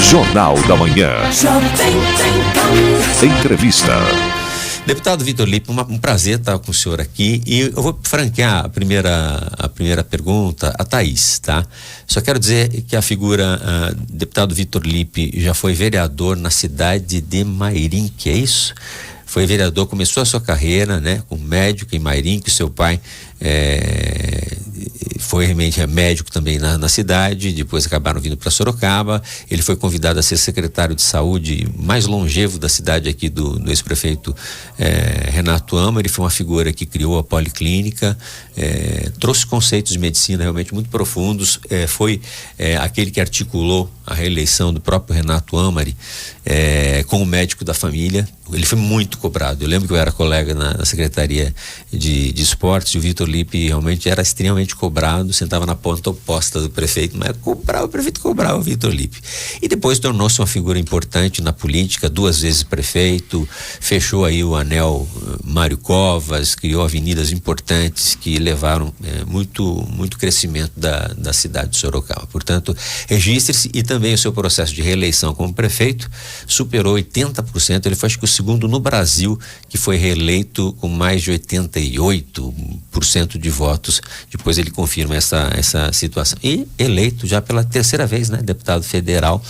Jornal da Manhã. Entrevista. Deputado Vitor Lippe, um prazer estar com o senhor aqui, e eu vou franquear a primeira pergunta a Thaís, tá? Só quero dizer que a figura deputado Vitor Lippe já foi vereador na cidade de Mairinque, é isso? Foi vereador, começou a sua carreira, né, como médico em Mairinque. Seu pai foi realmente médico também na cidade, depois acabaram vindo para Sorocaba. Ele foi convidado a ser secretário de saúde mais longevo da cidade aqui do ex-prefeito Renato Amari. Ele foi uma figura que criou a policlínica, trouxe conceitos de medicina realmente muito profundos, foi aquele que articulou a reeleição do próprio Renato Amari como médico da família. Ele foi muito cobrado. Eu lembro que eu era colega na Secretaria de Esportes, e o Vitor Lippe realmente era extremamente cobrado, sentava na ponta oposta do prefeito, mas o prefeito cobrava o Vitor Lippe. E depois tornou-se uma figura importante na política, 2 vezes prefeito, fechou aí o anel Mário Covas, criou avenidas importantes que levaram muito crescimento da cidade de Sorocaba. Portanto, registre-se, e também o seu processo de reeleição como prefeito superou 80%. Ele foi, acho que, o segundo no Brasil que foi reeleito com mais de 88% de votos. Depois ele confirma essa situação. E eleito já pela 3ª vez, né? Deputado federal,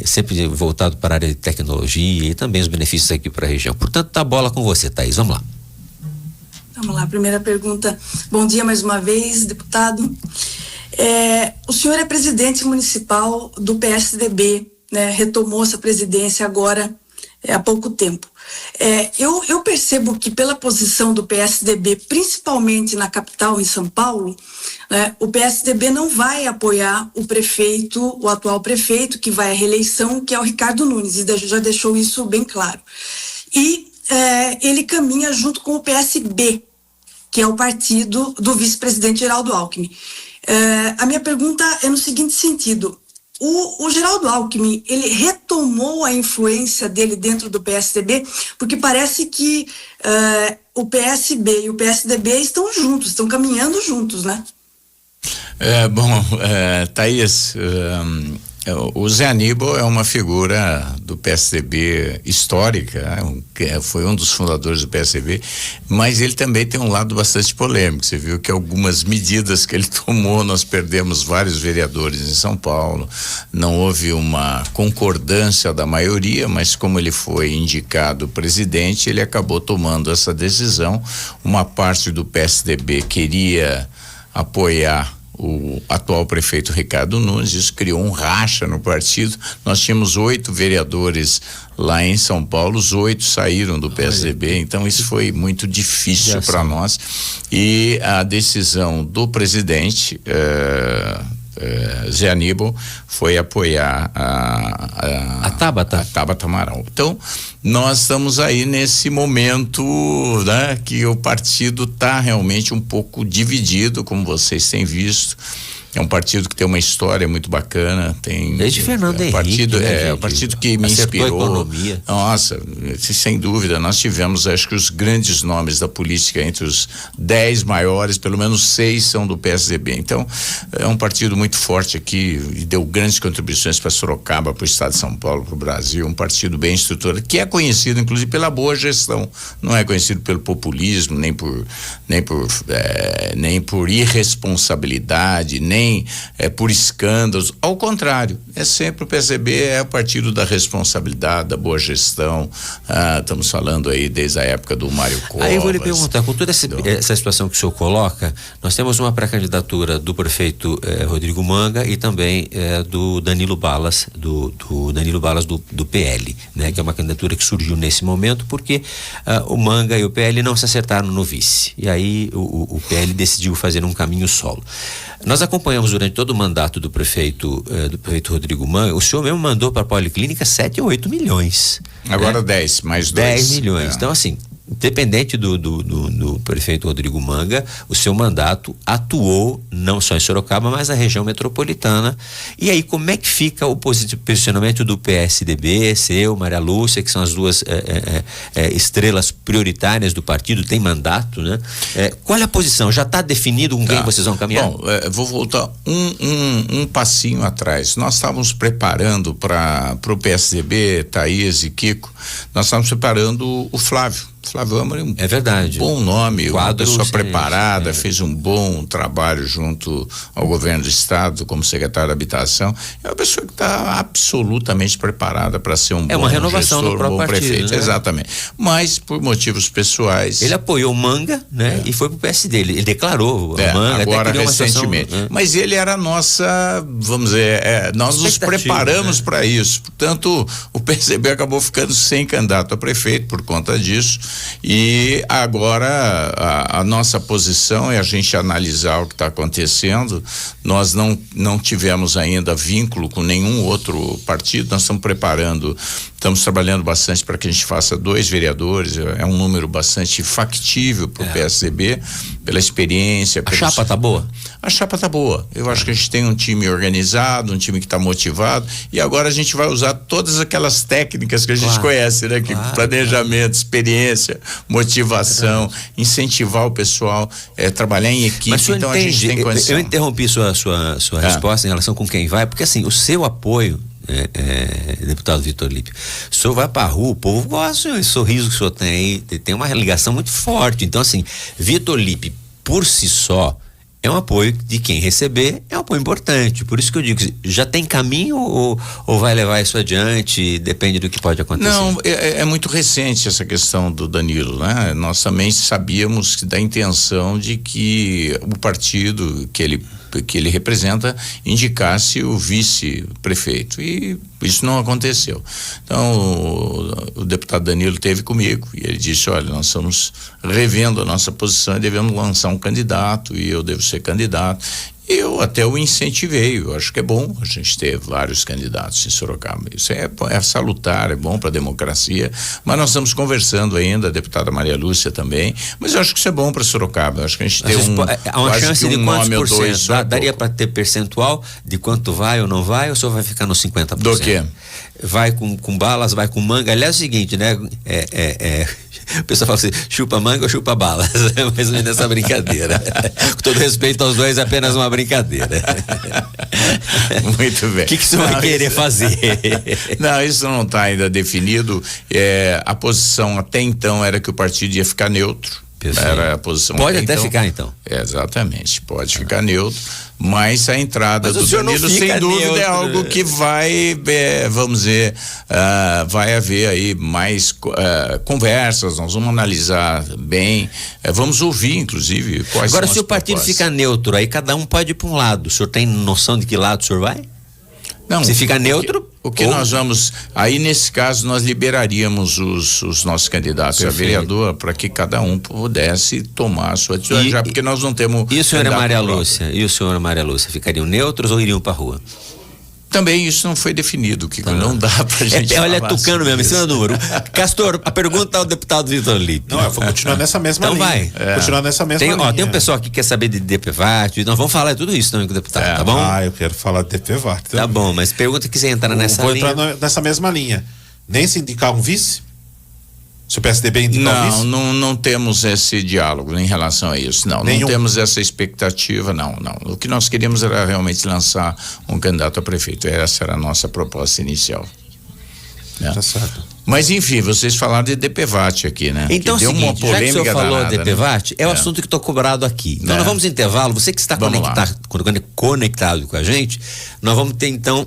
sempre voltado para a área de tecnologia e também os benefícios aqui para a região. Portanto, tá a bola com você, Thaís. Vamos lá. Vamos lá, primeira pergunta. Bom dia mais uma vez, deputado. O senhor é presidente municipal do PSDB, né? Retomou essa presidência agora há pouco tempo. Eu percebo que, pela posição do PSDB, principalmente na capital, em São Paulo, né, o PSDB não vai apoiar o atual prefeito, que vai à reeleição, que é o Ricardo Nunes, e já deixou isso bem claro. E ele caminha junto com o PSB, que é o partido do vice-presidente Geraldo Alckmin. A minha pergunta é no seguinte sentido: o Geraldo Alckmin, ele retomou a influência dele dentro do PSDB, porque parece que o PSB e o PSDB estão juntos, estão caminhando juntos, né? Thaís, o Zé Aníbal é uma figura do PSDB histórica, foi um dos fundadores do PSDB, mas ele também tem um lado bastante polêmico. Você viu que algumas medidas que ele tomou, nós perdemos vários vereadores em São Paulo, não houve uma concordância da maioria, mas como ele foi indicado presidente, ele acabou tomando essa decisão. Uma parte do PSDB queria apoiar o atual prefeito Ricardo Nunes. Isso criou um racha no partido. Nós tínhamos 8 vereadores lá em São Paulo, os 8 saíram do PSDB, então isso foi muito difícil para nós. E a decisão do presidente Zé Aníbal foi apoiar a Tabata Amaral. Então, nós estamos aí nesse momento, né, que o partido está realmente um pouco dividido, como vocês têm visto. É um partido que tem uma história muito bacana, tem desde Fernando Henrique, o partido que me inspirou. Nossa, sem dúvida, nós tivemos, acho que, os grandes nomes da política, entre os 10 maiores, pelo menos 6 são do PSDB. Então, é um partido muito forte aqui e deu grandes contribuições para Sorocaba, para o estado de São Paulo, para o Brasil. Um partido bem estruturado, que é conhecido, inclusive, pela boa gestão. Não é conhecido pelo populismo, nem por irresponsabilidade, nem por escândalos. Ao contrário, é sempre o PSDB é o partido da responsabilidade, da boa gestão. Estamos falando aí desde a época do Mário Covas. Aí eu vou lhe perguntar, com toda essa situação que o senhor coloca, nós temos uma pré-candidatura do prefeito Rodrigo Manga e também do Danilo Balas, do Danilo Balas do PL, né? Que é uma candidatura que surgiu nesse momento porque o Manga e o PL não se acertaram no vice, e aí o PL decidiu fazer um caminho solo. Nós acompanhamos durante todo o mandato do prefeito Rodrigo Manga. O senhor mesmo mandou para a Policlínica 7 ou 8 milhões. Agora, né? 10 mais 2. 10 milhões. Então, assim, independente do prefeito Rodrigo Manga, o seu mandato atuou não só em Sorocaba, mas na região metropolitana. E aí, como é que fica o posicionamento do PSDB, seu, Maria Lúcia, que são as duas estrelas prioritárias do partido, tem mandato, né? Qual é a posição? Já está definido com quem vocês vão caminhar? Bom, vou voltar um passinho atrás. Nós estávamos preparando para o PSDB, Thaís e Kiko, nós estávamos preparando o Flávio Amari, é verdade. Bom nome, uma pessoa preparada, é. fez um bom trabalho junto ao governo do estado como secretário da habitação. É uma pessoa que está absolutamente preparada para ser um bom uma renovação gestor, do próprio bom partido, prefeito, né? Exatamente. Mas por motivos pessoais. Ele apoiou o Manga, né? E foi pro PSD. Ele declarou o Manga agora até recentemente. Situação, né? Mas ele era a nossa, vamos dizer, nós nos preparamos, né, para isso. Portanto, o PSDB acabou ficando sem candidato a prefeito por conta disso. E agora a nossa posição é a gente analisar o que está acontecendo. Nós não tivemos ainda vínculo com nenhum outro partido. Nós estamos trabalhando bastante para que a gente faça 2 vereadores. É um número bastante factível para o PSDB, pela experiência. A chapa tá boa? A chapa tá boa. Eu acho que a gente tem um time organizado, um time que está motivado, e agora a gente vai usar todas aquelas técnicas que a gente conhece, né? Planejamento, experiência, motivação, incentivar o pessoal, trabalhar em equipe. Mas então a gente tem condição. Eu interrompi sua resposta em relação com quem vai, porque assim, o seu apoio, deputado Vitor Lippe, o senhor vai pra rua, o povo gosta, esse sorriso que o senhor tem aí, tem uma ligação muito forte. Então assim, Vitor Lippe por si só é um apoio de quem receber, é um apoio importante. Por isso que eu digo, já tem caminho ou vai levar isso adiante? Depende do que pode acontecer. Não, é muito recente essa questão do Danilo, né? Nós também sabíamos da intenção de que o partido que ele representa indicasse o vice-prefeito, e isso não aconteceu. Então o deputado Danilo esteve comigo e ele disse: olha, nós estamos revendo a nossa posição e devemos lançar um candidato, e eu devo ser candidato. Eu até o incentivei. Eu acho que é bom a gente ter vários candidatos em Sorocaba. Isso é salutar, é bom para a democracia. Mas nós estamos conversando ainda, a deputada Maria Lúcia também. Mas eu acho que isso é bom para Sorocaba. Eu acho que a gente tem há uma chance de quantos por cento? Daria para ter percentual de quanto vai ou não vai, ou só vai ficar nos 50%? Do quê? Vai com balas, vai com manga. Aliás, é o seguinte, né? O pessoal fala assim, chupa manga ou chupa balas? É mais ou menos essa brincadeira. Com todo respeito aos dois, é apenas uma brincadeira. Muito bem. O que você vai querer fazer? Não, isso não está ainda definido. A posição até então era que o partido ia ficar neutro. Era a posição. Pode até ficar, então. Exatamente, pode ficar neutro, mas a entrada do Danilo, sem dúvida, neutro, é algo que vai, vamos dizer, vai haver aí mais conversas, nós vamos analisar bem, vamos ouvir, inclusive, quais Agora, são se o partido fica neutro, aí cada um pode ir para um lado. O senhor tem noção de que lado o senhor vai? Não, se fica neutro? O que nós vamos, aí nesse caso nós liberaríamos os nossos candidatos a vereador para que cada um pudesse tomar a sua decisão, já porque nós não temos. E o senhor Maria Lúcia? E o senhor Maria Lúcia ficariam neutros ou iriam para a rua? Também isso não foi definido, que não dá pra gente olha, tucano mesmo, em cima do número. Castor, a pergunta ao deputado Vitor Lippe. Não, eu vou continuar nessa mesma linha. Então vai. Continuar nessa mesma linha. Tem um pessoal aqui que quer saber de DPVAT, nós vamos falar de tudo isso também com o deputado, tá bom? Eu quero falar de DPVAT. Tá bom, mas pergunta que você entrar nessa linha. Vou entrar nessa mesma linha. Nem se indicar um vice? Se o PSDB indicar um vice? Não temos esse diálogo em relação a isso, não temos essa expectativa, não. O que nós queríamos era realmente lançar um candidato a prefeito, essa era a nossa proposta inicial. Tá certo. Mas enfim, vocês falaram de DPVAT aqui, né? Então, que deu uma polêmica, já que o senhor falou danada, DPVAT, é o assunto que estou cobrado aqui. Então, nós vamos intervalo. Você que está conectado com a gente, nós vamos ter então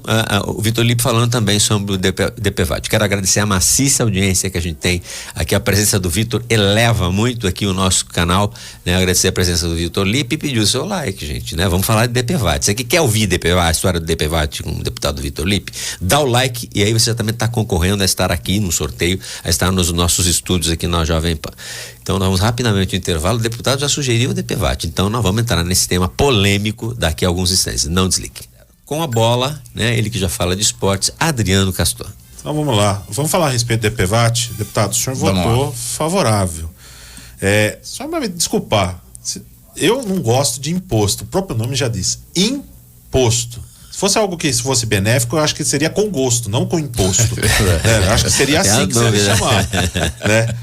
o Vitor Lippe falando também sobre o DPVAT. Quero agradecer a maciça audiência que a gente tem aqui. A presença do Vitor eleva muito aqui o nosso canal, né? Agradecer a presença do Vitor Lippe e pedir o seu like, gente, né? Vamos falar de DPVAT. Você que quer ouvir DPVAT, a história do DPVAT com o deputado Vitor Lippe, dá o like e aí você também está concorrendo a estar aqui no sorteio, a estar nos nossos estúdios aqui na Jovem Pan. Então nós vamos rapidamente ao intervalo. O deputado já sugeriu o DPVAT, então nós vamos entrar nesse tema polêmico daqui a alguns instantes. Não desligue. Com a bola, né? Ele que já fala de esportes, Adriano Castor. Então vamos lá, vamos falar a respeito do DPVAT. Deputado, o senhor votou favorável. Só vai me desculpar, eu não gosto de imposto, o próprio nome já diz, imposto. Se fosse algo que fosse benéfico, eu acho que seria com gosto, não com imposto. Eu acho que seria assim que seria chamado. Né?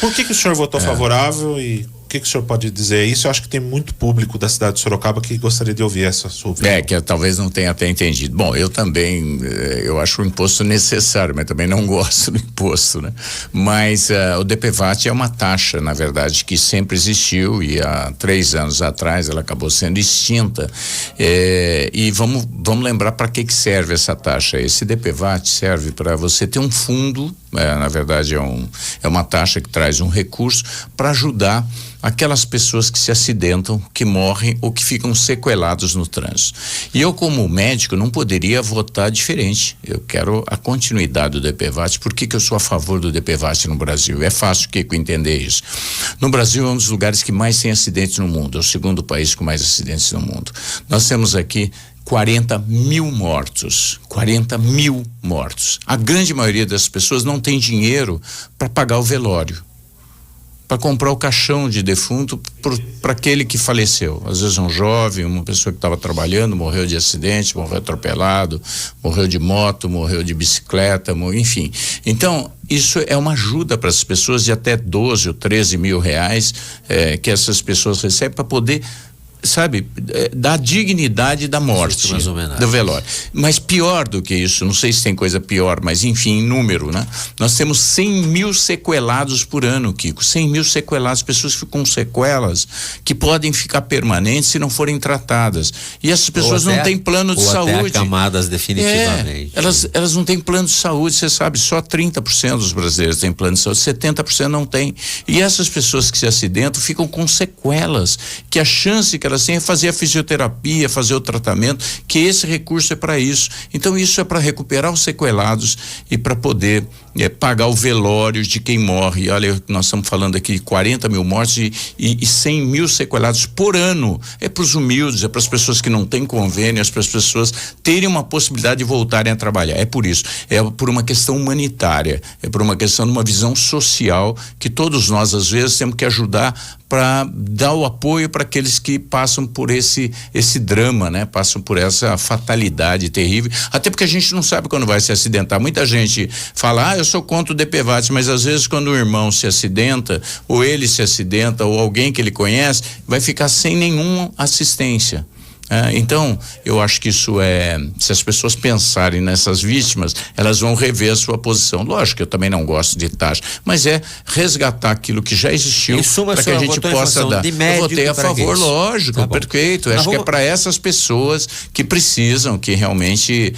Por que o senhor votou favorável e o que o senhor pode dizer isso? Eu acho que tem muito público da cidade de Sorocaba que gostaria de ouvir essa sua opinião. Que eu talvez não tenha até entendido. Bom, eu também, eu acho o imposto necessário, mas também não gosto do imposto, né? Mas o DPVAT é uma taxa, na verdade, que sempre existiu e há 3 anos atrás ela acabou sendo extinta. E vamos lembrar para que serve essa taxa. Esse DPVAT serve para você ter um fundo, na verdade é uma taxa que traz um recurso para ajudar aquelas pessoas que se acidentam, que morrem ou que ficam sequelados no trânsito. E eu, como médico, não poderia votar diferente. Eu quero a continuidade do DPVAT. Por que eu sou a favor do DPVAT no Brasil? É fácil, Kiko, entender isso. No Brasil é um dos lugares que mais tem acidentes no mundo, é o 2º país com mais acidentes no mundo. Nós temos aqui 40 mil mortos. 40 mil mortos. A grande maioria das pessoas não tem dinheiro para pagar o velório, para comprar o caixão de defunto para aquele que faleceu. Às vezes um jovem, uma pessoa que estava trabalhando, morreu de acidente, morreu atropelado, morreu de moto, morreu de bicicleta, enfim. Então, isso é uma ajuda para as pessoas de até 12 ou 13 mil reais que essas pessoas recebem para poder, sabe, da dignidade da morte, do velório. Mas pior do que isso, não sei se tem coisa pior, mas enfim, em número, né? Nós temos 100 mil sequelados por ano, Kiko, 100 mil sequelados, pessoas que ficam com sequelas que podem ficar permanentes se não forem tratadas. E essas pessoas não têm plano de saúde. Até acamadas definitivamente. Elas não têm plano de saúde, você sabe, só 30% dos brasileiros têm plano de saúde, 70% não têm. E essas pessoas que se acidentam ficam com sequelas, que a chance que elas têm é fazer a fisioterapia, fazer o tratamento, que esse recurso é para isso. Então isso é para recuperar os sequelados e para poder pagar o velório de quem morre. Olha, nós estamos falando aqui de 40 mil mortes e 100 mil sequelados por ano. É para os humildes, é para as pessoas que não têm convênio, é para as pessoas terem uma possibilidade de voltarem a trabalhar. É por isso, é por uma questão humanitária, é por uma questão de uma visão social que todos nós às vezes temos que ajudar para dar o apoio para aqueles que passam por esse drama, né? Passam por essa fatalidade terrível, até porque a gente não sabe quando vai se acidentar. Muita gente fala, eu sou contra o DPVAT, mas às vezes quando o irmão se acidenta, ou ele se acidenta, ou alguém que ele conhece, vai ficar sem nenhuma assistência. Então, eu acho que isso se as pessoas pensarem nessas vítimas, elas vão rever a sua posição. Lógico que eu também não gosto de taxa, mas resgatar aquilo que já existiu para que a gente possa dar. Eu votei a favor, lógico, tá, perfeito. Acho que é para essas pessoas que precisam, que realmente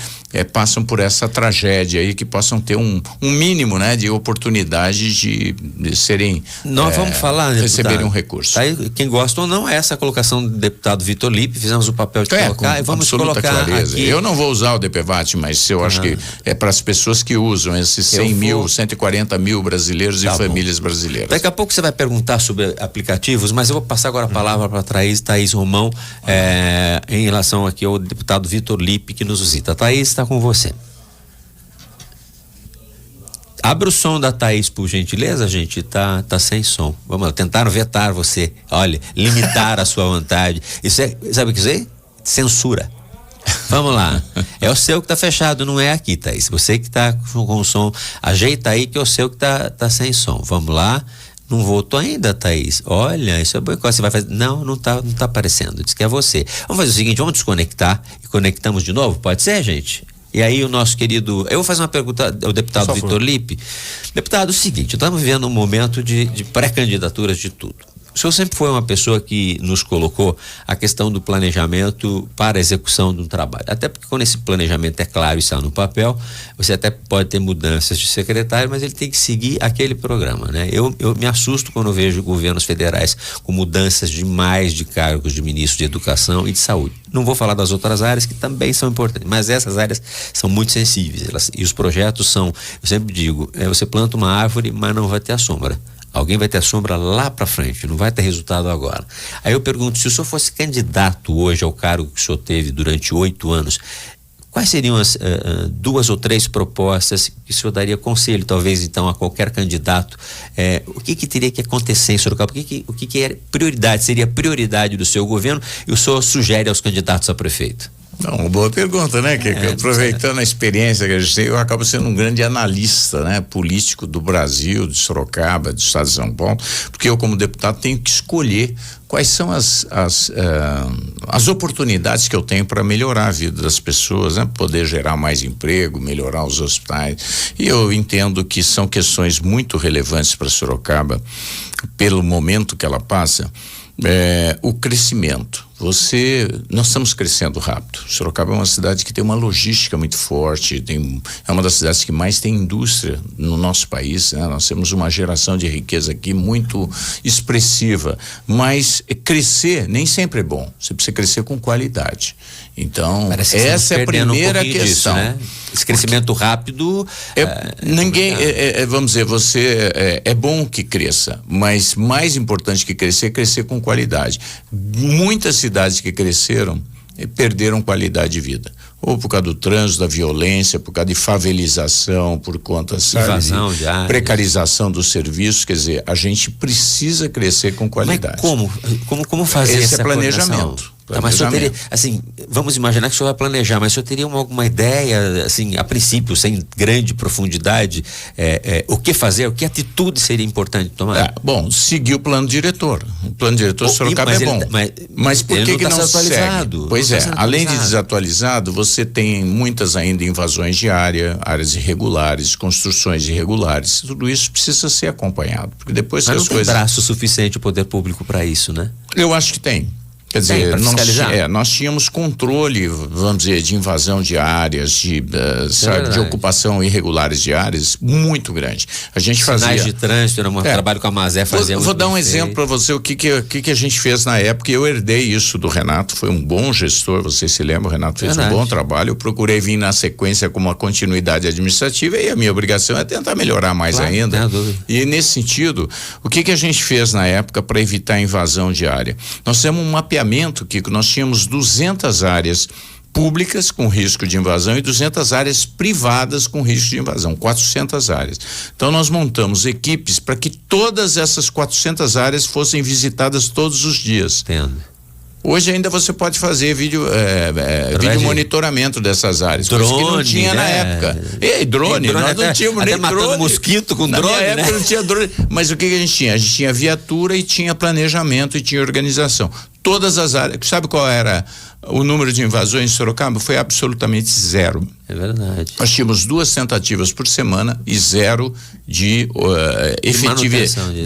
passam por essa tragédia aí, que possam ter um mínimo, né, de oportunidade de serem, nós vamos falar, receberem um recurso. Tá aí, quem gosta ou não, essa colocação do deputado Vitor Lippe, fizemos o papel de colocar e vamos colocar clareza. Aqui. Eu não vou usar o DPVAT, mas eu acho que é para as pessoas que usam esses 140 mil brasileiros e famílias brasileiras. Daqui a pouco você vai perguntar sobre aplicativos, mas eu vou passar agora a palavra para Thaís Romão, em relação aqui ao deputado Vitor Lippe que nos visita. Thaís, está com você. Abre o som da Thaís, por gentileza, gente. Tá sem som. Vamos lá, tentaram vetar você. Olha, limitar a sua vontade. Isso sabe o que é? Censura. Vamos lá. É o seu que tá fechado, não é aqui, Thaís. Você que tá com o som, ajeita aí que é o seu que tá sem som. Vamos lá. Não voltou ainda, Thaís? Olha, isso é boicote. Você vai fazer. Não tá aparecendo. Diz que é você. Vamos fazer o seguinte, vamos desconectar e conectamos de novo? Pode ser, gente? E aí o nosso querido, eu vou fazer uma pergunta ao deputado Vitor Lippe. Deputado, é o seguinte, estamos vivendo um momento de pré-candidaturas de tudo. O senhor sempre foi uma pessoa que nos colocou a questão do planejamento para a execução de um trabalho. Até porque quando esse planejamento é claro e está no papel, você até pode ter mudanças de secretário, mas ele tem que seguir aquele programa, né? Eu me assusto quando eu vejo governos federais com mudanças demais de cargos de ministro de Educação e de Saúde. Não vou falar das outras áreas que também são importantes, mas essas áreas são muito sensíveis. E os projetos são, eu sempre digo, você planta uma árvore, mas não vai ter a sombra. Alguém vai ter a sombra lá para frente, não vai ter resultado agora. Aí eu pergunto, se o senhor fosse candidato hoje ao cargo que o senhor teve durante 8 anos, quais seriam as 2 ou 3 propostas que o senhor daria conselho, talvez então, a qualquer candidato? O que teria que acontecer em Sorocaba? O que é prioridade? Seria prioridade do seu governo e o senhor sugere aos candidatos a prefeito? Não, boa pergunta, né? Que aproveitando a experiência que a gente tem, eu acabo sendo um grande analista, né? Político do Brasil, de Sorocaba, do estado de São Paulo, porque eu, como deputado, tenho que escolher quais são as oportunidades que eu tenho para melhorar a vida das pessoas, né? Poder gerar mais emprego, melhorar os hospitais. E eu entendo que são questões muito relevantes para Sorocaba, pelo momento que ela passa. O crescimento. Nós estamos crescendo rápido. Sorocaba é uma cidade que tem uma logística muito forte, é uma das cidades que mais tem indústria no nosso país, né? Nós temos uma geração de riqueza aqui muito expressiva, mas crescer nem sempre é bom. Você precisa crescer com qualidade. Então, essa é a primeira questão. Disso, né? Esse crescimento rápido. Vamos dizer, é bom que cresça, mas mais importante que crescer é crescer com qualidade. Muitas cidades que cresceram perderam qualidade de vida. Ou por causa do trânsito, da violência, por causa de favelização, por conta, de precarização dos serviços. Quer dizer, a gente precisa crescer com qualidade. Mas como fazer esse planejamento? Mas o senhor teria, assim, vamos imaginar que o senhor vai planejar, mas o senhor teria alguma ideia, assim, a princípio, sem grande profundidade, o que fazer, que atitude seria importante tomar? Bom, seguir o plano diretor. O plano diretor Sorocaba é bom. Mas por que não segue? Pois além de desatualizado, você tem muitas ainda invasões de áreas irregulares, construções irregulares. Tudo isso precisa ser acompanhado, porque depois mas não tem braço suficiente o poder público para isso, né? Eu acho que tem. Quer dizer, nós tínhamos controle, vamos dizer, de invasão de áreas, de ocupação irregulares de áreas muito grande. A gente Sinais de trânsito, trabalho com a Mazé fazia. Vou dar um exemplo para você, o que a gente fez na época. Eu herdei isso do Renato, foi um bom gestor, você se lembra, o Renato fez um bom trabalho. Eu procurei vir na sequência com uma continuidade administrativa e a minha obrigação é tentar melhorar mais ainda. E nesse sentido, o que a gente fez na época para evitar a invasão de área? Nós temos um mapeamento, Kiko, nós tínhamos 200 áreas públicas com risco de invasão e 200 áreas privadas com risco de invasão, 400 áreas. Então nós montamos equipes para que todas essas 400 áreas fossem visitadas todos os dias. Entendo. Hoje ainda você pode fazer vídeo monitoramento dessas áreas, drone, coisa que não tinha na época. Drone, nós não tínhamos nem drone. Mosquito com na drone, minha época não tinha drone. Mas o que a gente tinha? A gente tinha viatura e tinha planejamento e tinha organização. Todas as áreas. Sabe qual era o número de invasões em Sorocaba? Foi absolutamente 0. É verdade. Nós tínhamos 2 tentativas por semana e 0 de efetividade,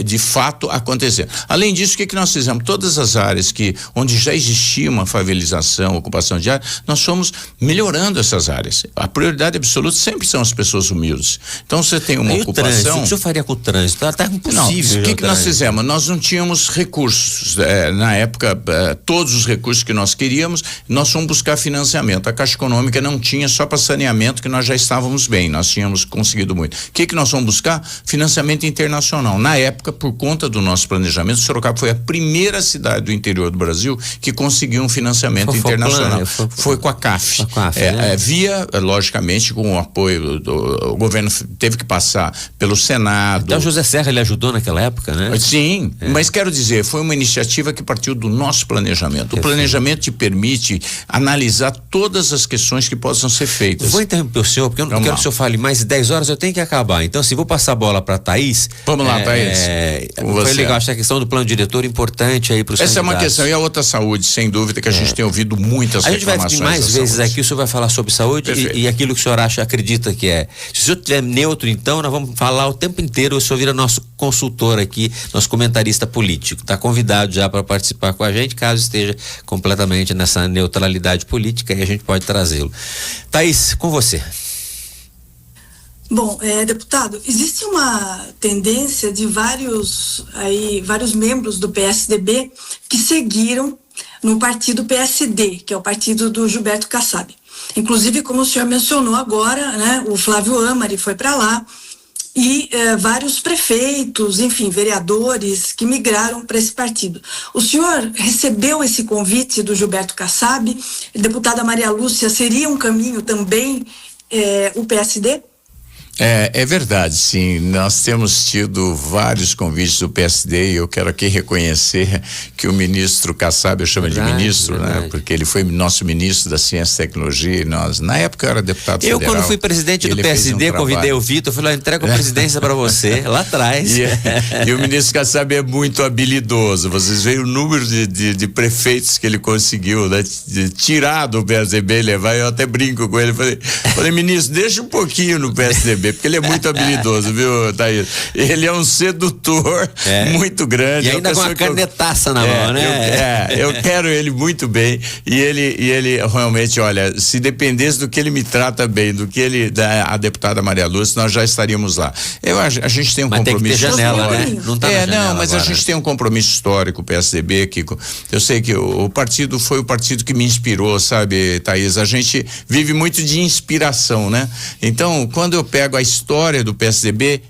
de fato acontecer. Além disso, o que nós fizemos? Todas as áreas onde já existia uma favelização, ocupação de área, nós fomos melhorando essas áreas. A prioridade absoluta sempre são as pessoas humildes. Então você tem uma ocupação. O que o senhor faria com o trânsito? Está impossível. O que nós fizemos? Nós não tínhamos recursos. Na época, todos os recursos que nós queríamos, nós fomos buscar financiamento. A Caixa Econômica não tinha, só para saneamento, que nós já estávamos bem, nós tínhamos conseguido muito. O que nós fomos buscar? Financiamento internacional. Na época, por conta do nosso planejamento, Sorocaba foi a primeira cidade do interior do Brasil que conseguiu um financiamento internacional. Foi com a CAF. Via, logicamente, com o apoio do governo, teve que passar pelo Senado. Então José Serra, ele ajudou naquela época, né? Sim, mas quero dizer, foi uma iniciativa que partiu do nosso planejamento. O planejamento te permite analisar todas as questões que possam ser feitas. Vou interromper o senhor, porque eu não quero que o senhor fale mais de 10 horas, eu tenho que acabar. Então, assim, vou passar a bola para Thaís. Vamos lá, Thaís. Foi legal, essa questão do plano diretor importante aí para os candidatos. Essa é uma questão, e a outra saúde, sem dúvida, que a gente tem ouvido muitas reclamações. A gente vai vir mais vezes aqui, o senhor vai falar sobre saúde e aquilo que o senhor acredita que é. Se o senhor estiver neutro, então, nós vamos falar o tempo inteiro, o senhor vira nosso consultor aqui, nosso comentarista político. Está convidado já para participar com a gente, caso esteja completamente nessa neutralidade política, e a gente pode trazê-lo. Thaís, com você. Bom, deputado, existe uma tendência de vários membros do PSDB que seguiram no partido PSD, que é o partido do Gilberto Kassab. Inclusive, como o senhor mencionou agora, né, o Flávio Amari foi para lá e vários prefeitos, enfim, vereadores que migraram para esse partido. O senhor recebeu esse convite do Gilberto Kassab? Deputada Maria Lúcia, seria um caminho também o PSD? É verdade, sim. Nós temos tido vários convites do PSD e eu quero aqui reconhecer que o ministro Kassab, eu chamo de ministro, né? Porque ele foi nosso ministro da Ciência e Tecnologia e na época eu era deputado federal. Quando fui presidente do PSD, convidei o Vitor, falei, entrega a presidência para você, lá atrás. E o ministro Kassab é muito habilidoso. Vocês veem o número de prefeitos que ele conseguiu, né? De tirar do PSDB e levar. Eu até brinco com ele, falei, ministro, deixa um pouquinho no PSDB, porque ele é muito habilidoso, viu, Thaís? Ele é um sedutor muito grande. E ainda com a canetaça na mão, né? Eu quero ele muito bem e ele realmente, olha, se dependesse do que ele me trata bem, do que a deputada Maria Lúcia, nós já estaríamos lá. A gente tem um compromisso. Tem que ter janela, né? Não tá na janela mas agora. A gente tem um compromisso histórico, o PSDB, Kiko. Eu sei que o partido foi o partido que me inspirou, sabe, Thaís? A gente vive muito de inspiração, né? Então, quando eu pego a história do PSDB,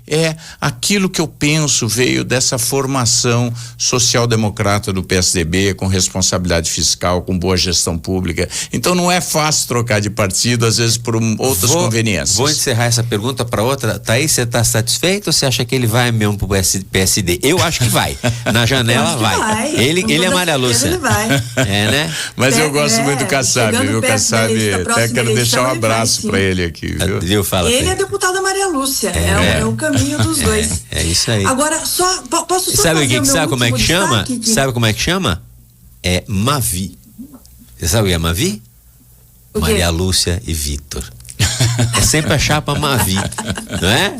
aquilo que eu penso veio dessa formação social-democrata do PSDB, com responsabilidade fiscal, com boa gestão pública. Então não é fácil trocar de partido, às vezes por outras conveniências. Vou encerrar essa pergunta para outra. Thaís, você está satisfeito ou você acha que ele vai mesmo pro PSD? Eu acho que vai. Na janela vai. Ele é Maria Lúcia. Ele vai. Né? Mas eu gosto muito do Kassab, viu? Kassab, até quero deixar um abraço para ele aqui, viu? Ele é deputada Maria Lúcia, é o caminho dos dois. É isso aí. Agora, posso só sabe como é que chama? Sabe como é que chama? É Mavi. Você sabe o que é Mavi? Maria Lúcia e Vitor. É sempre a chapa Mavi, não é?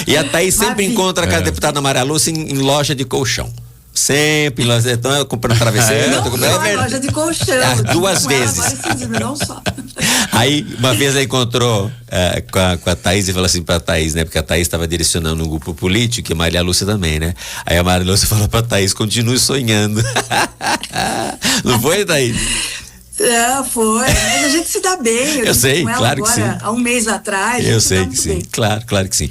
E a Thaís sempre encontra com a deputada Maria Lúcia em loja de colchão. Sempre, então eu comprando travesseiro. Não, loja de colchão. Duas vezes. Não só. Aí, uma vez ela encontrou com a Thaís e falou assim pra Thaís, né? Porque a Thaís estava direcionando um grupo político e a Maria Lúcia também, né? Aí a Maria Lúcia falou pra Thaís, continue sonhando. Não foi, Thaís? Foi, mas a gente se dá bem. Eu sei, claro que sim. Há um mês atrás. Eu sei que sim, claro que sim.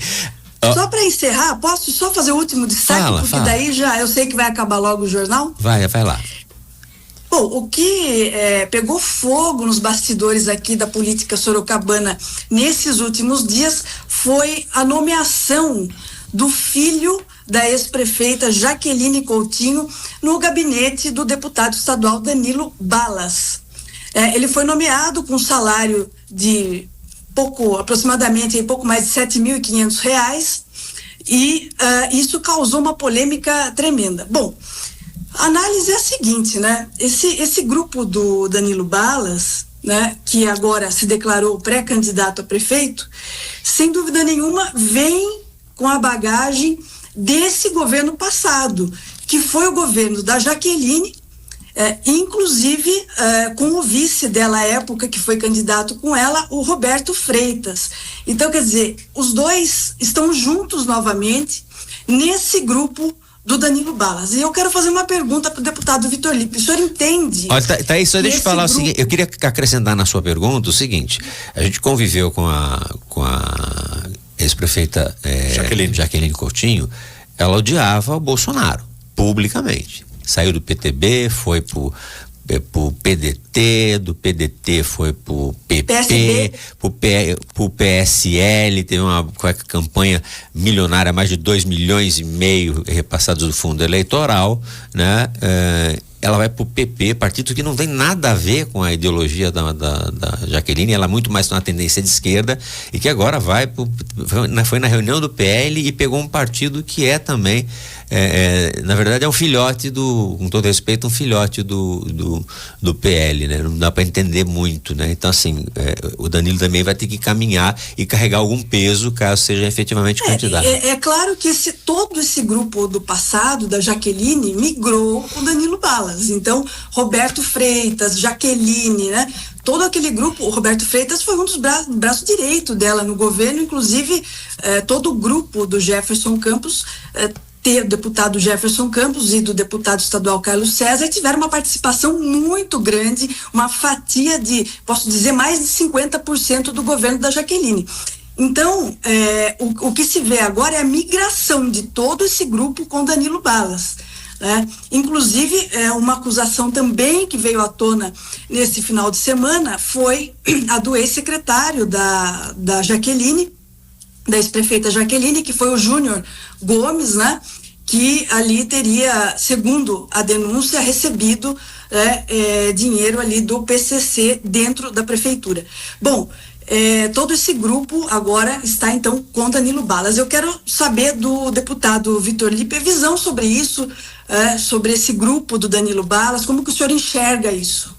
Só para encerrar, posso só fazer o último destaque? Porque daí eu sei que vai acabar logo o jornal. Vai lá. Bom, o que pegou fogo nos bastidores aqui da política sorocabana nesses últimos dias foi a nomeação do filho da ex-prefeita Jaqueline Coutinho no gabinete do deputado estadual Danilo Balas. Ele foi nomeado com um salário de aproximadamente pouco mais de R$7.500 e isso causou uma polêmica tremenda. Bom, a análise é a seguinte, né? Esse grupo do Danilo Balas, né, que agora se declarou pré-candidato a prefeito, sem dúvida nenhuma vem com a bagagem desse governo passado, que foi o governo da Jaqueline, inclusive com o vice dela à época, que foi candidato com ela, o Roberto Freitas. Então, quer dizer, os dois estão juntos novamente nesse grupo do Danilo Balas. E eu quero fazer uma pergunta para o deputado Vitor Lippe. O senhor entende? Olha, Thaís, só deixa eu falar o seguinte, eu queria acrescentar na sua pergunta o seguinte: a gente conviveu com a ex-prefeita Jaqueline Coutinho. Ela odiava o Bolsonaro, publicamente. Saiu do PTB, foi pro PDT, do PDT foi pro PP, pro PSL, teve uma campanha milionária, mais de 2,5 milhões repassados do fundo eleitoral, né? Ela vai pro PP, partido que não tem nada a ver com a ideologia da Jaqueline, ela é muito mais uma tendência de esquerda e que agora foi na reunião do PL e pegou um partido que é também, na verdade é um filhote com todo respeito, um filhote do PL, né? Não dá para entender muito, né? Então assim, o Danilo também vai ter que caminhar e carregar algum peso caso seja efetivamente candidato. É claro que todo esse grupo do passado, da Jaqueline, migrou com o Danilo Balas. Então, Roberto Freitas, Jaqueline, né? Todo aquele grupo, o Roberto Freitas foi um dos braços direito dela no governo, inclusive todo o grupo do Jefferson Campos, do deputado Jefferson Campos e do deputado estadual Carlos César, tiveram uma participação muito grande, uma fatia de, posso dizer, mais de 50% do governo da Jaqueline. Então, o que se vê agora é a migração de todo esse grupo com Danilo Balas, né? Inclusive, uma acusação também que veio à tona nesse final de semana foi a do ex-secretário da Jaqueline, da ex-prefeita Jaqueline, que foi o Júnior Gomes, né? Que ali teria, segundo a denúncia, recebido dinheiro ali do PCC dentro da prefeitura. Bom, todo esse grupo agora está então com Danilo Balas. Eu quero saber do deputado Vitor Lippe a visão sobre isso, sobre esse grupo do Danilo Balas, como que o senhor enxerga isso?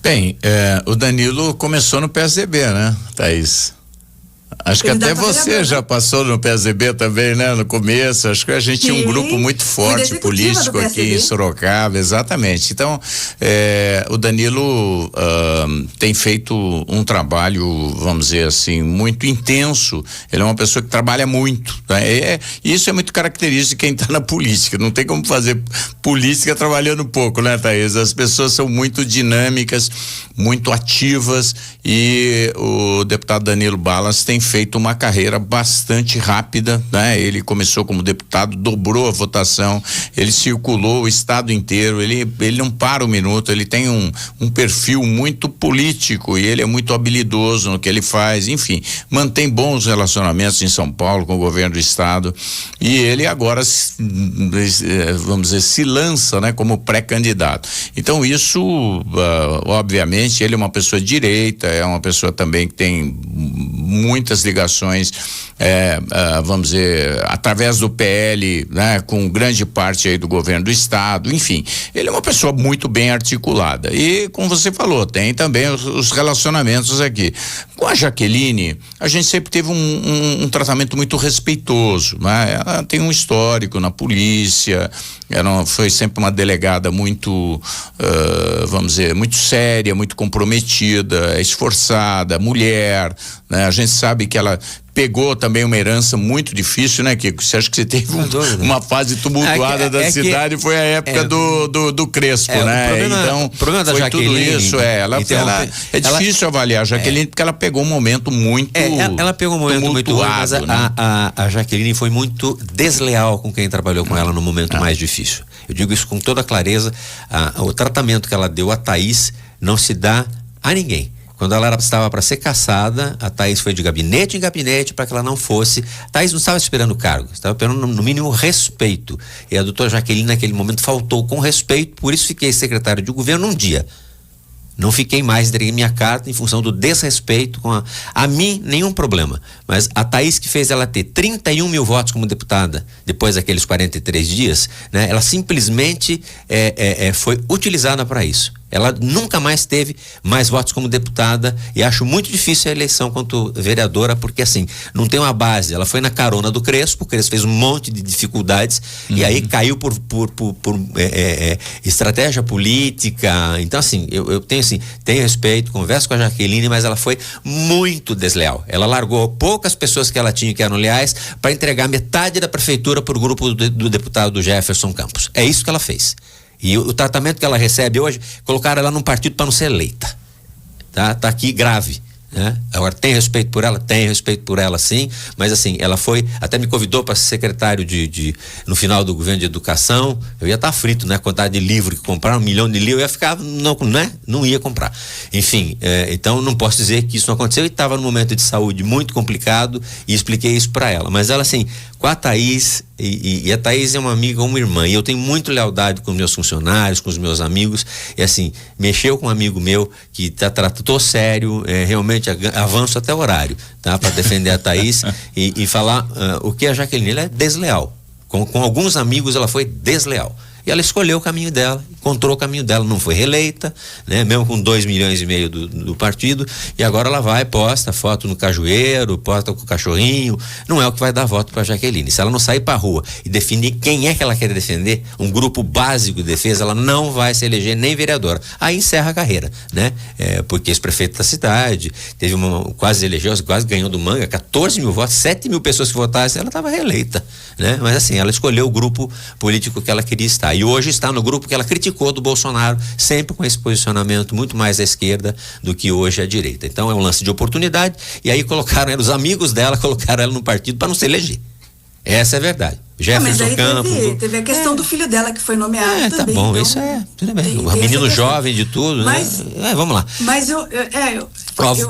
Bem, o Danilo começou no PSDB, né, Thaís? Acho que até você já passou no PSDB também, né? No começo, acho que a gente tinha um grupo muito forte político aqui em Sorocaba, exatamente. Então, o Danilo tem feito um trabalho, vamos dizer assim, muito intenso. Ele é uma pessoa que trabalha muito, né? Isso é muito característico de quem está na política. Não tem como fazer política trabalhando pouco, né, Thaís? As pessoas são muito dinâmicas, muito ativas, e o deputado Danilo Balas tem feito uma carreira bastante rápida, né? Ele começou como deputado, dobrou a votação, ele circulou o estado inteiro, ele não para um minuto, ele tem um perfil muito político e ele é muito habilidoso no que ele faz, enfim, mantém bons relacionamentos em São Paulo com o governo do estado, e ele agora, vamos dizer, se lança, né, como pré-candidato. Então isso, obviamente, ele é uma pessoa de direita, é uma pessoa também que tem muitas ligações, vamos dizer, através do PL, né, com grande parte aí do governo do estado, enfim, ele é uma pessoa muito bem articulada e, como você falou, tem também os relacionamentos aqui. Com a Jaqueline, a gente sempre teve um tratamento muito respeitoso, né? Ela tem um histórico na polícia, foi sempre uma delegada muito, vamos dizer, muito séria, muito comprometida, esforçada, mulher, né? A gente sabe que ela pegou também uma herança muito difícil, né, Kiko? Você acha que você teve uma fase tumultuada da cidade, foi a época do Crespo, né? O problema da foi Jaqueline, tudo isso, é difícil avaliar a Jaqueline porque ela pegou um momento muito ela pegou um momento muito ruim, mas a Jaqueline foi muito desleal com quem trabalhou com ela no momento mais difícil. Eu digo isso com toda clareza, o tratamento que ela deu a Thaís não se dá a ninguém. Quando ela estava para ser cassada, a Thaís foi de gabinete em gabinete para que ela não fosse. A Thaís não estava esperando cargo, estava esperando no mínimo respeito. E a doutora Jaqueline naquele momento faltou com respeito, por isso fiquei secretário de governo um dia. Não fiquei mais, entreguei minha carta em função do desrespeito com a mim, nenhum problema. Mas a Thaís, que fez ela ter 31 mil votos como deputada, depois daqueles 43 dias, né, ela simplesmente foi utilizada para isso. Ela nunca mais teve mais votos como deputada e acho muito difícil a eleição quanto vereadora, porque assim, não tem uma base. Ela foi na carona do Crespo, o Crespo fez um monte de dificuldades e aí caiu por estratégia política. Então assim, eu tenho respeito, converso com a Jaqueline, mas ela foi muito desleal. Ela largou poucas pessoas que ela tinha que eram leais para entregar metade da prefeitura para o grupo do deputado Jefferson Campos. É isso que ela fez. E o tratamento que ela recebe hoje, colocaram ela num partido para não ser eleita. Tá aqui grave, né? Agora, tem respeito por ela? Tem respeito por ela, sim, mas assim, ela até me convidou para ser secretário no final do governo de educação. Eu ia estar frito, né? Quantidade de livro que comprar, 1 milhão de livros, eu ia ficar, não ia comprar. Enfim, então não posso dizer que isso não aconteceu, e estava num momento de saúde muito complicado e expliquei isso para ela. Mas ela, assim, com a Thaís, e a Thaís é uma amiga, uma irmã, e eu tenho muito lealdade com os meus funcionários, com os meus amigos, e assim, mexeu com um amigo meu que tratou sério, realmente avanço até o horário, tá? Para defender a Thaís e falar o que a Jaqueline, ela é desleal. Com alguns amigos ela foi desleal. E ela escolheu o caminho dela, encontrou o caminho dela, não foi reeleita, né? Mesmo com 2,5 milhões do partido, e agora ela vai, posta foto no cajueiro, posta com o cachorrinho, não é o que vai dar voto para Jaqueline. Se ela não sair para a rua e definir quem é que ela quer defender, um grupo básico de defesa, ela não vai se eleger nem vereadora. Aí encerra a carreira, né? Porque ex-prefeito da cidade, quase ganhou do Manga, 14 mil votos, 7 mil pessoas que votassem, ela estava reeleita, né? Mas assim, ela escolheu o grupo político que ela queria estar. E hoje está no grupo que ela criticou do Bolsonaro, sempre com esse posicionamento muito mais à esquerda do que hoje à direita. Então é um lance de oportunidade, e aí colocaram ela, os amigos dela colocaram ela no partido para não se eleger. Essa é a verdade. Mas aí teve a questão do filho dela que foi nomeado também. Tá bom, então, isso tudo bem. Um menino jovem de tudo, mas, né? Vamos lá. Mas eu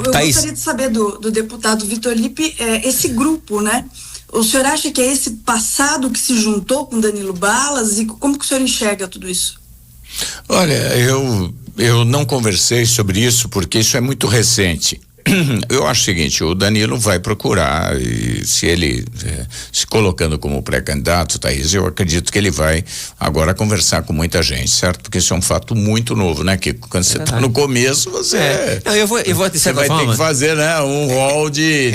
gostaria de saber do deputado Vitor Lippe, esse grupo, né? O senhor acha que é esse passado que se juntou com Danilo Balas, e como que o senhor enxerga tudo isso? Olha, eu não conversei sobre isso porque isso é muito recente. Eu acho o seguinte, o Danilo vai procurar, e se ele se colocando como pré-candidato, Thaís, eu acredito que ele vai agora conversar com muita gente, certo? Porque isso é um fato muito novo, né? Que quando você está no começo, você Não, eu vou você vai ter que fazer, né? Um rol de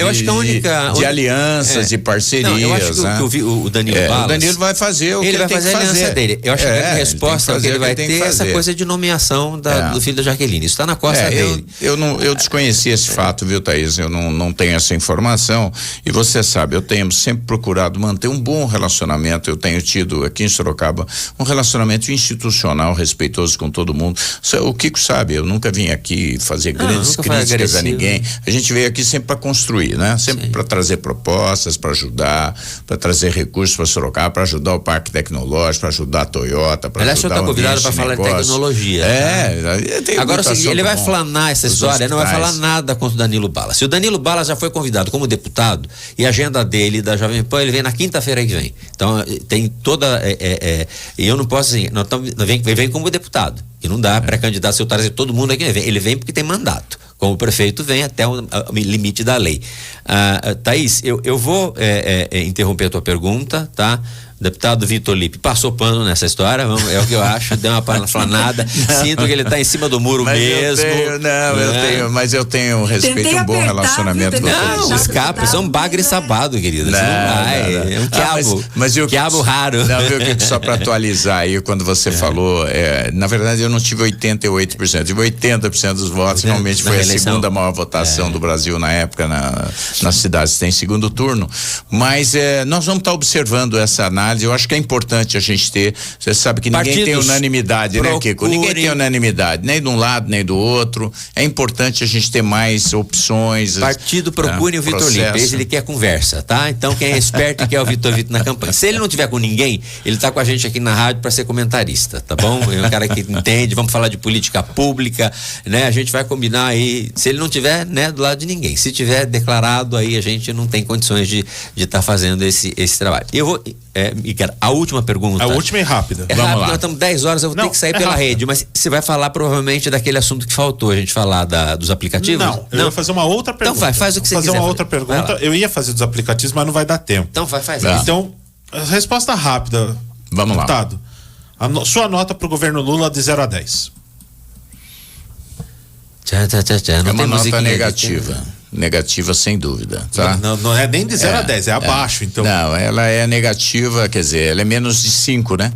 alianças, de parcerias. Não, eu acho que o Danilo Balas, o Danilo vai fazer o que ele vai fazer a aliança dele. Eu acho que a resposta que ele vai ter é essa coisa de nomeação do filho da Jaqueline. Isso está na costa dele. Eu desconheci esse fato, viu, Thaís? Eu não tenho essa informação, e você sabe, eu tenho sempre procurado manter um bom relacionamento. Eu tenho tido aqui em Sorocaba um relacionamento institucional, respeitoso com todo mundo. O Kiko sabe, eu nunca vim aqui fazer grandes críticas a ninguém. A gente veio aqui sempre para construir, né? Sempre para trazer propostas, para ajudar, para trazer recursos para Sorocaba, para ajudar o Parque Tecnológico, para ajudar a Toyota, para ajudar o está convidado para falar de tecnologia. Agora, ele vai flanar essa história, não vai falar nada contra o Danilo Balas. Se o Danilo Balas já foi convidado como deputado, e a agenda dele da Jovem Pan, ele vem na quinta-feira que vem. Então tem toda e eu não posso assim, vem como deputado, e não dá pré-candidato se eu trazer todo mundo aqui. Ele vem porque tem mandato. Como prefeito vem até o limite da lei. Thaís, eu vou interromper a tua pergunta, tá? Deputado Vitor Lippe passou pano nessa história, é o que eu acho, deu uma flanada, sinto que ele está em cima do muro mesmo. Mas eu tenho respeito e um bom relacionamento com todos. Não, escapa, isso é um bagre sabado, querida. Não vai, é um quiabo, quiabo raro. Não, viu, que só para atualizar aí, quando você falou, na verdade eu não tive 88%, tive 80% dos votos, realmente foi a segunda maior votação do Brasil na época, nas cidades tem segundo turno, mas nós vamos estar observando essa análise. Eu acho que é importante a gente ter, você sabe que ninguém tem unanimidade, né, Kiko? Ninguém tem unanimidade, nem de um lado, nem do outro. É importante a gente ter mais opções. Partido procure o Vitor Lippe, ele quer conversa, tá? Então quem é esperto e quer o Vitor na campanha. Se ele não tiver com ninguém, ele tá com a gente aqui na rádio para ser comentarista, tá bom? É um cara que entende, vamos falar de política pública, né? A gente vai combinar aí, se ele não tiver, né, do lado de ninguém. Se tiver declarado, aí a gente não tem condições de estar fazendo esse trabalho. Eu vou a última pergunta. A última é rápida. Vamos lá. Nós estamos 10 horas, eu vou ter que sair pela rede, mas você vai falar provavelmente daquele assunto que faltou a gente falar dos aplicativos? Não, eu ia fazer uma outra pergunta. Então faz o que você quiser. Fazer uma outra pergunta. Eu ia fazer dos aplicativos, mas não vai dar tempo. Então faz isso. Então, resposta rápida. Vamos lá. Deputado, sua nota para o governo Lula de 0 a 10. É uma nota negativa. Negativa, sem dúvida, tá? Não é nem de 0 a 10, é abaixo, então. Não, ela é negativa, quer dizer, ela é menos de 5, né?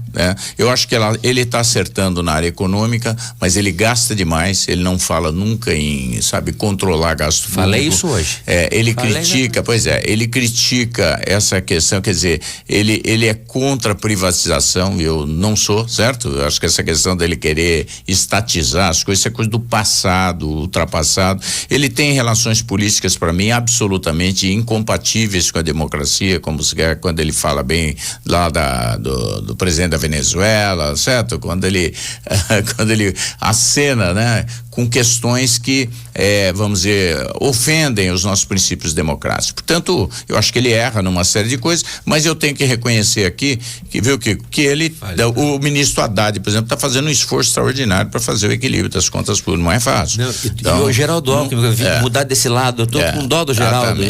Eu acho que ele está acertando na área econômica, mas ele gasta demais, ele não fala nunca em, controlar gasto público. Falei isso hoje. Ele critica, ele critica essa questão, quer dizer, ele é contra a privatização, eu não sou, certo? Eu acho que essa questão dele querer estatizar as coisas, isso é coisa do passado, ultrapassado. Ele tem relações políticas para mim absolutamente incompatíveis com a democracia, como quando ele fala bem lá do presidente da Venezuela, certo? Quando ele acena, né, com questões que vamos dizer, ofendem os nossos princípios democráticos. Portanto, eu acho que ele erra numa série de coisas, mas eu tenho que reconhecer aqui que ele, o ministro Haddad, por exemplo, está fazendo um esforço extraordinário para fazer o equilíbrio das contas públicas. Não é fácil. Então, o Geraldo Alckmin, mudar desse lado, eu tô com dó do Geraldo.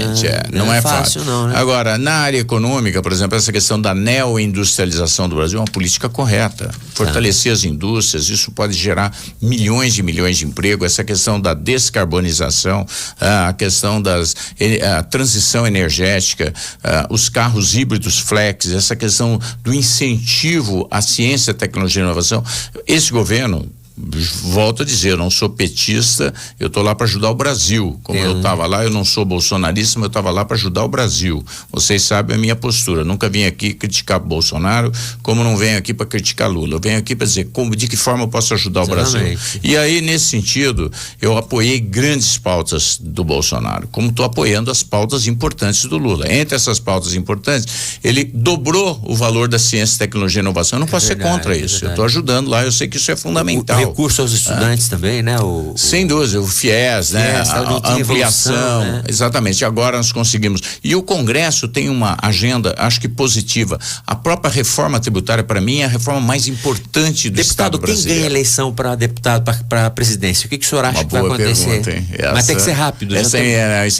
Não é fácil não, né? Agora, na área econômica, por exemplo, essa questão da neoindustrialização do Brasil é uma política correta. Fortalecer as indústrias, isso pode gerar milhões de emprego. Essa questão da descarbonização, a questão a transição energética, os carros híbridos flex, essa questão do incentivo à ciência, tecnologia e inovação. Esse governo volto a dizer, eu não sou petista, eu tô lá para ajudar o Brasil. Como eu tava lá, eu não sou bolsonarista, mas eu tava lá para ajudar o Brasil. Vocês sabem a minha postura. Nunca vim aqui criticar Bolsonaro, como não venho aqui para criticar Lula. Eu venho aqui para dizer de que forma eu posso ajudar o Brasil. E aí, nesse sentido, eu apoiei grandes pautas do Bolsonaro, como estou apoiando as pautas importantes do Lula. Entre essas pautas importantes, ele dobrou o valor da ciência, tecnologia e inovação. Eu não posso ser contra isso. Eu estou ajudando lá, eu sei que isso é fundamental. O recurso aos estudantes também, né? Sem dúvida, o FIES, né? A ampliação, né? Exatamente, agora nós conseguimos. E o Congresso tem uma agenda, acho que positiva. A própria reforma tributária, para mim, é a reforma mais importante do Estado brasileiro. Deputado, quem ganha eleição para deputado, para a presidência? O que o senhor acha que vai acontecer? Pergunta, mas tem que ser rápido. Isso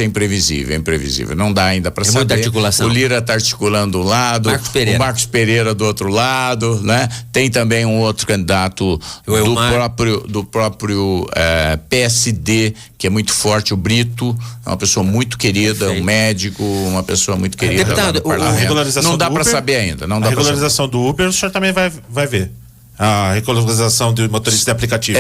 é imprevisível, não dá ainda para saber. Muita articulação. O Lira está articulando um lado, o Marcos Pereira do outro lado, né? Tem também um outro candidato do próprio PSD, que é muito forte, o Brito, é uma pessoa muito querida, um médico, uma pessoa muito querida. Deputado, a regularização não dá para saber ainda. A regularização do Uber, o senhor também vai ver. A regularização de motorista de aplicativo.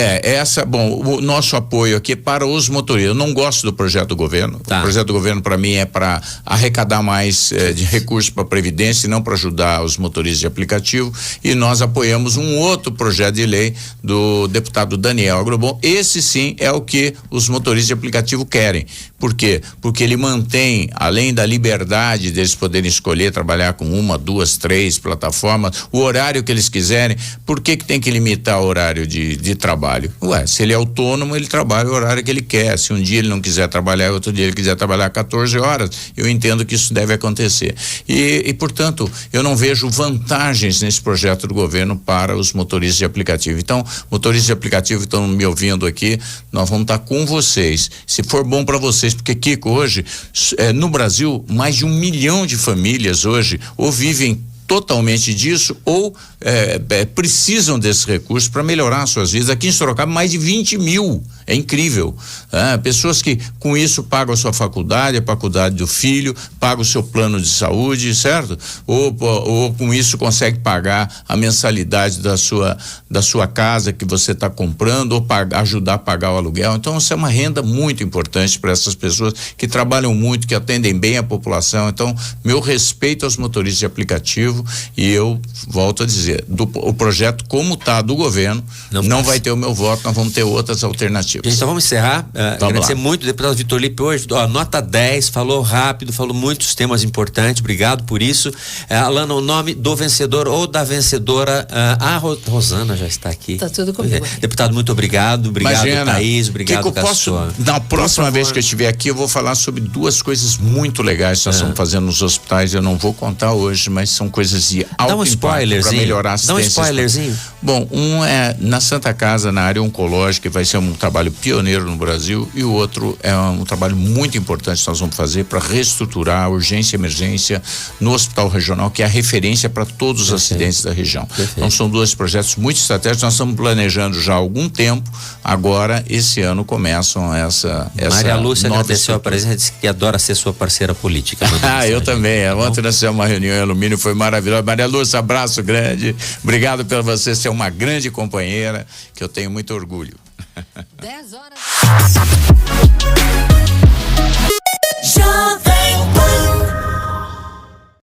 O nosso apoio aqui é para os motoristas. Eu não gosto do projeto do governo. O projeto do governo, para mim, é para arrecadar mais de recursos para a Previdência e não para ajudar os motoristas de aplicativo. E nós apoiamos um outro projeto de lei do deputado Daniel Agrobon. Esse sim é o que os motoristas de aplicativo querem. Por quê? Porque ele mantém, além da liberdade deles poderem escolher trabalhar com 1, 2, 3 plataformas, o horário que eles quiserem. Por que tem que limitar o horário de trabalho? Se ele é autônomo, ele trabalha o horário que ele quer. Se um dia ele não quiser trabalhar, outro dia ele quiser trabalhar 14 horas, eu entendo que isso deve acontecer. E portanto, eu não vejo vantagens nesse projeto do governo para os motoristas de aplicativo. Então, motoristas de aplicativo estão me ouvindo aqui, nós vamos estar com vocês. Se for bom para vocês, porque, Kiko, hoje, no Brasil, mais de 1 milhão de famílias hoje ou vivem totalmente disso ou precisam desse recurso para melhorar suas vidas. Aqui em Sorocaba, mais de 20 mil. É incrível. Pessoas que com isso pagam a sua faculdade, a faculdade do filho, pagam o seu plano de saúde, certo? Ou com isso consegue pagar a mensalidade da sua casa que você está comprando, ou ajudar a pagar o aluguel. Então, isso é uma renda muito importante para essas pessoas que trabalham muito, que atendem bem a população. Então, meu respeito aos motoristas de aplicativo, e eu volto a dizer, o projeto como está do governo, não vai ter o meu voto, nós vamos ter outras alternativas. Então vamos encerrar, agradecer muito o deputado Vitor Lippe hoje, nota 10, falou rápido, falou muitos temas importantes, obrigado por isso. Alana, o nome do vencedor ou da vencedora, a Rosana já está aqui. Tá tudo comigo. Deputado, muito obrigado, Imagina, Thaís, obrigado, na próxima vez que eu estiver aqui, eu vou falar sobre 2 coisas muito legais que nós estamos fazendo nos hospitais, eu não vou contar hoje, mas são coisas de alto impacto para melhorar a assistência. Dá um spoilerzinho. Bom, um é na Santa Casa, na área oncológica, que vai ser um trabalho pioneiro no Brasil, e o outro é um trabalho muito importante que nós vamos fazer para reestruturar a urgência e emergência no Hospital Regional, que é a referência para todos os acidentes da região. Então são 2 projetos muito estratégicos, nós estamos planejando já há algum tempo, agora esse ano começam essa Maria Lúcia agradeceu a presença, disse que adora ser sua parceira política. Eu também, ontem nós fizemos uma reunião em Alumínio, foi maravilhosa. Maria Lúcia, abraço grande, obrigado por você ser uma grande companheira, que eu tenho muito orgulho. 10 horas.